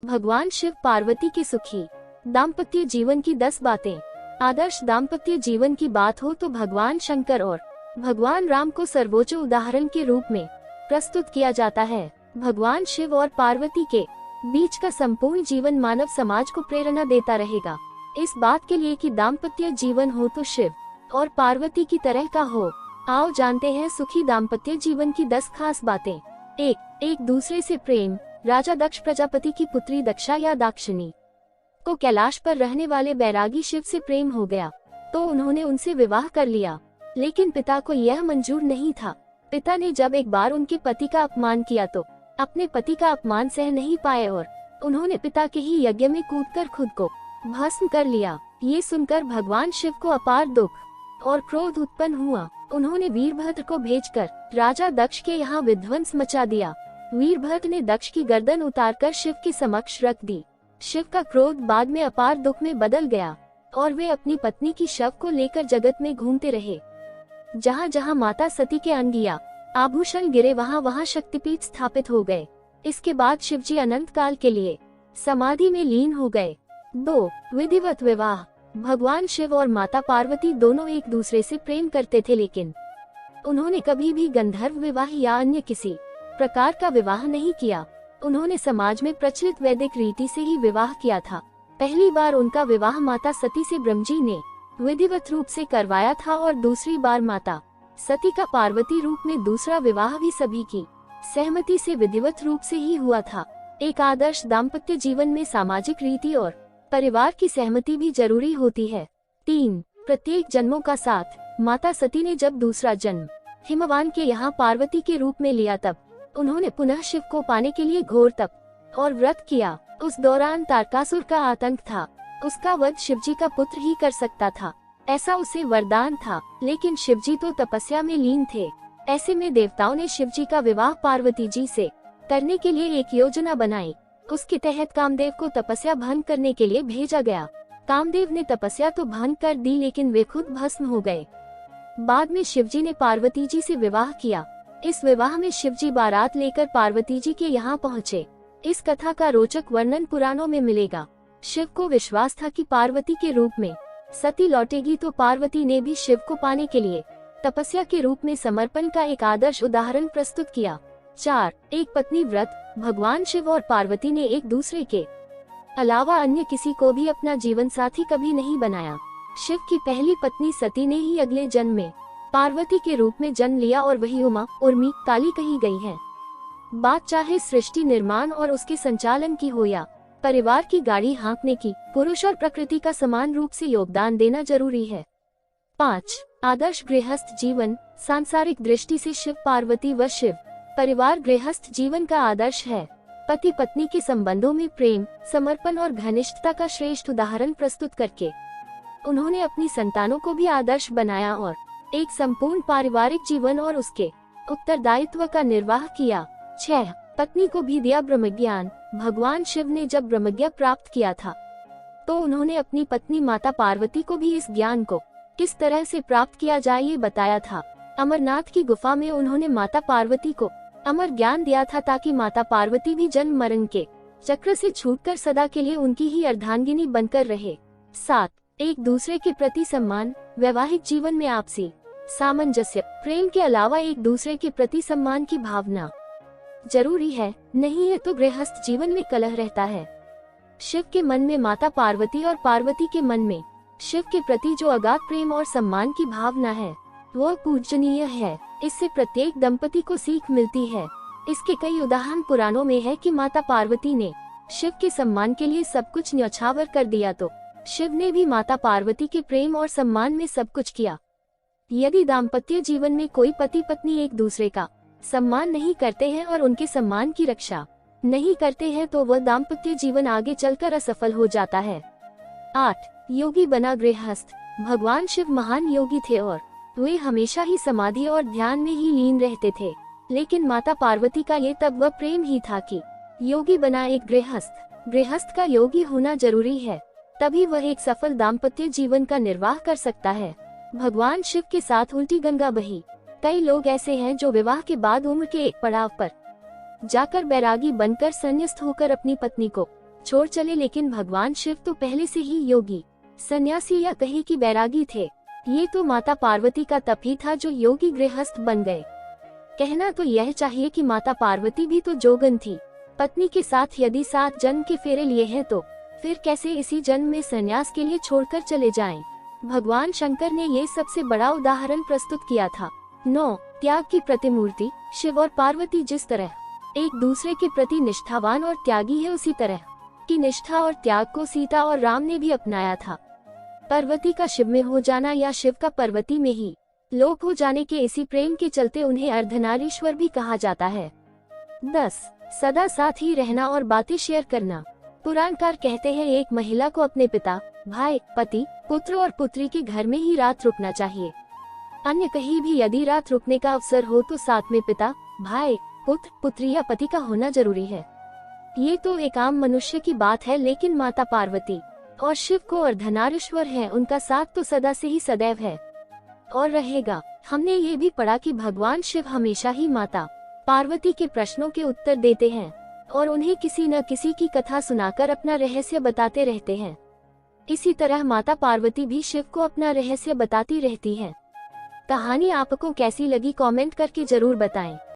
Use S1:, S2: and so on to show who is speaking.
S1: भगवान शिव पार्वती के सुखी दाम्पत्य जीवन की 10 बातें। आदर्श दाम्पत्य जीवन की बात हो तो भगवान शंकर और भगवान राम को सर्वोच्च उदाहरण के रूप में प्रस्तुत किया जाता है। भगवान शिव और पार्वती के बीच का संपूर्ण जीवन मानव समाज को प्रेरणा देता रहेगा। इस बात के लिए कि दाम्पत्य जीवन हो तो शिव और पार्वती की तरह का हो। आओ जानते हैं सुखी दाम्पत्य जीवन की 10 खास बातें। एक दूसरे से प्रेम। राजा दक्ष प्रजापति की पुत्री दक्षा या दाक्षिणी को कैलाश पर रहने वाले बैरागी शिव से प्रेम हो गया तो उन्होंने उनसे विवाह कर लिया, लेकिन पिता को यह मंजूर नहीं था। पिता ने जब एक बार उनके पति का अपमान किया तो अपने पति का अपमान सह नहीं पाए और उन्होंने पिता के ही यज्ञ में कूदकर खुद को भस्म कर लिया। ये सुनकर भगवान शिव को अपार दुख और क्रोध उत्पन्न हुआ। उन्होंने वीरभद्र को भेजकर राजा दक्ष के यहाँ विध्वंस मचा दिया। वीरभद्र ने दक्ष की गर्दन उतारकर शिव के समक्ष रख दी। शिव का क्रोध बाद में अपार दुख में बदल गया और वे अपनी पत्नी की शव को लेकर जगत में घूमते रहे। जहाँ जहाँ माता सती के अंग या आभूषण गिरे वहाँ वहाँ शक्तिपीठ स्थापित हो गए। इसके बाद शिवजी अनंत काल के लिए समाधि में लीन हो गए। 2. विधिवत विवाह। भगवान शिव और माता पार्वती दोनों एक दूसरे से प्रेम करते थे, लेकिन उन्होंने कभी भी गंधर्व विवाह या अन्य किसी प्रकार का विवाह नहीं किया। उन्होंने समाज में प्रचलित वैदिक रीति से ही विवाह किया था। पहली बार उनका विवाह माता सती से ब्रह्मजी ने विधिवत रूप से करवाया था और दूसरी बार माता सती का पार्वती रूप में दूसरा विवाह भी सभी की सहमति से विधिवत रूप से ही हुआ था। एक आदर्श दाम्पत्य जीवन में सामाजिक रीति और परिवार की सहमति भी जरूरी होती है। 3. प्रत्येक जन्मों का साथ। माता सती ने जब दूसरा जन्म हिमवान के यहाँ पार्वती के रूप में लिया तब उन्होंने पुनः शिव को पाने के लिए घोर तप और व्रत किया। उस दौरान तारकासुर का आतंक था। उसका वध शिवजी का पुत्र ही कर सकता था, ऐसा उसे वरदान था, लेकिन शिवजी तो तपस्या में लीन थे। ऐसे में देवताओं ने शिवजी का विवाह पार्वती जी से करने के लिए एक योजना बनाई। उसके तहत कामदेव को तपस्या भंग करने के लिए भेजा गया। कामदेव ने तपस्या तो भंग कर दी, लेकिन वे खुद भस्म हो गए। बाद में शिवजी ने पार्वती जी से विवाह किया। इस विवाह में शिवजी बारात लेकर पार्वती जी के यहाँ पहुँचे। इस कथा का रोचक वर्णन पुराणों में मिलेगा। शिव को विश्वास था कि पार्वती के रूप में सती लौटेगी, तो पार्वती ने भी शिव को पाने के लिए तपस्या के रूप में समर्पण का एक आदर्श उदाहरण प्रस्तुत किया। 4. एक पत्नी व्रत। भगवान शिव और पार्वती ने एक दूसरे के अलावा अन्य किसी को भी अपना जीवन साथी कभी नहीं बनाया। शिव की पहली पत्नी सती ने ही अगले जन्म में पार्वती के रूप में जन्म लिया और वही उमा उर्मी काली कही गई है। बात चाहे सृष्टि निर्माण और उसके संचालन की हो या परिवार की गाड़ी हाँकने की, पुरुष और प्रकृति का समान रूप से योगदान देना जरूरी है। 5. आदर्श गृहस्थ जीवन। सांसारिक दृष्टि से शिव पार्वती व शिव परिवार गृहस्थ जीवन का आदर्श है। पति पत्नी के संबंधों में प्रेम, समर्पण और घनिष्ठता का श्रेष्ठ उदाहरण प्रस्तुत करके उन्होंने अपनी संतानों को भी आदर्श बनाया और एक संपूर्ण पारिवारिक जीवन और उसके उत्तरदायित्व का निर्वाह किया। 6. पत्नी को भी दिया ब्रह्मज्ञान। भगवान शिव ने जब ब्रह्मज्ञान प्राप्त किया था तो उन्होंने अपनी पत्नी माता पार्वती को भी इस ज्ञान को किस तरह से प्राप्त किया जाए ये बताया था। अमरनाथ की गुफा में उन्होंने माता पार्वती को अमर ज्ञान दिया था ताकि माता पार्वती भी जन्म मरण के चक्र से छूटकर सदा के लिए उनकी ही अर्धांगिनी बनकर रहे। 7. एक दूसरे के प्रति सम्मान। वैवाहिक जीवन में आपसी सामंजस्य, प्रेम के अलावा एक दूसरे के प्रति सम्मान की भावना जरूरी है, नहीं है तो गृहस्थ जीवन में कलह रहता है। शिव के मन में माता पार्वती और पार्वती के मन में शिव के प्रति जो अगाध प्रेम और सम्मान की भावना है वह पूजनीय है। इससे प्रत्येक दंपति को सीख मिलती है। इसके कई उदाहरण पुराणों में है कि माता पार्वती ने शिव के सम्मान के लिए सब कुछ न्यौछावर कर दिया तो शिव ने भी माता पार्वती के प्रेम और सम्मान में सब कुछ किया। यदि दाम्पत्य जीवन में कोई पति पत्नी एक दूसरे का सम्मान नहीं करते हैं और उनके सम्मान की रक्षा नहीं करते हैं तो वह दाम्पत्य जीवन आगे चलकर असफल हो जाता है। 8. योगी बना गृहस्थ। भगवान शिव महान योगी थे और वे हमेशा ही समाधि और ध्यान में ही लीन रहते थे, लेकिन माता पार्वती का ये तब वह प्रेम ही था कि योगी बना एक गृहस्थ। गृहस्थ का योगी होना जरूरी है, तभी वह एक सफल दाम्पत्य जीवन का निर्वाह कर सकता है। भगवान शिव के साथ उल्टी गंगा बही। कई लोग ऐसे हैं जो विवाह के बाद उम्र के एक पड़ाव पर जाकर बैरागी बनकर संन्यास्त होकर अपनी पत्नी को छोड़ चले, लेकिन भगवान शिव तो पहले से ही योगी, सन्यासी या कहीं की बैरागी थे। ये तो माता पार्वती का तप ही था जो योगी गृहस्थ बन गए। कहना तो यह चाहिए कि माता पार्वती भी तो जोगन थी। पत्नी के साथ यदि 7 जन्म के फेरे लिए हैं तो फिर कैसे इसी जन्म में संन्यास के लिए छोड़कर चले जाएं? भगवान शंकर ने ये सबसे बड़ा उदाहरण प्रस्तुत किया था। 9. त्याग की प्रतिमूर्ति। शिव और पार्वती जिस तरह एक दूसरे के प्रति निष्ठावान और त्यागी है, उसी तरह की निष्ठा और त्याग को सीता और राम ने भी अपनाया था। पार्वती का शिव में हो जाना या शिव का पार्वती में ही लोप हो जाने के इसी प्रेम के चलते उन्हें अर्धनारीश्वर भी कहा जाता है। 10. सदा साथ ही रहना और बातें शेयर करना। पुराणकार कहते हैं एक महिला को अपने पिता, भाई, पति, पुत्र और पुत्री के घर में ही रात रुकना चाहिए। अन्य कहीं भी यदि रात रुकने का अवसर हो तो साथ में पिता, भाई, पुत्र, पुत्री या पति का होना जरूरी है। ये तो एक आम मनुष्य की बात है, लेकिन माता पार्वती और शिव को अर्धनारीश्वर है, उनका साथ तो सदा से ही सदैव है और रहेगा। हमने ये भी पढ़ा कि भगवान शिव हमेशा ही माता पार्वती के प्रश्नों के उत्तर देते हैं और उन्हें किसी न किसी की कथा सुनाकर अपना रहस्य बताते रहते हैं। इसी तरह माता पार्वती भी शिव को अपना रहस्य बताती रहती हैं। कहानी आपको कैसी लगी कमेंट करके जरूर बताएं।